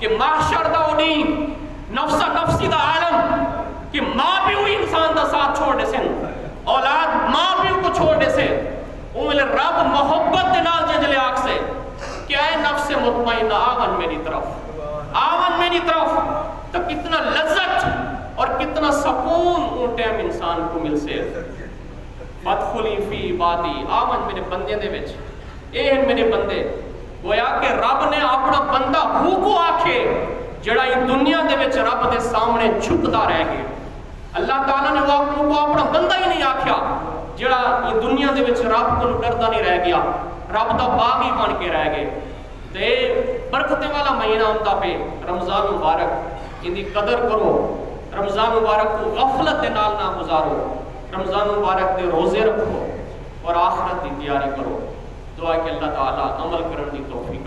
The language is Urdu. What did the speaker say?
کہ محشر دا اڈی نفسا نفسی دا عالم کہ ماں پیو ہی انسان دا ساتھ چھوڑ دے سن، اولاد ماں پیو کو چھوڑ دے سے، اومل رب محبت دے نال جلے آگ سے کہ اے نفس مطمئنہ آون میری طرف، آون میری طرف، تو کتنا لذت اور کتنا سکون اون ٹائم انسان کو مل سے۔ فادخلی فی عبادی، آون میرے بندے دے وچ، اے ہیں میرے بندے۔ گویا کہ رب نے اپنا بندہ ہو کو آکھے جڑا یہ دنیا دے وچ رب دے سامنے جھکدا رہ گئے۔ اللہ تعالیٰ نے وہ اپنا بندہ ہی نہیں آکھیا جڑا یہ دنیا دے وچ رب کو ڈردا نہیں رہ گیا، رب دا باغ ہی بن کے رہ گئے۔ تے برکت والا مہینہ آمدا پہ رمضان مبارک، ان دی قدر کرو، رمضان مبارک کو غفلت دے نال نہ گزارو، رمضان مبارک دے روزے رکھو اور آخرت دی تیاری کرو۔ دعا کہ اللہ تعالیٰ عمل کرن دی توفیق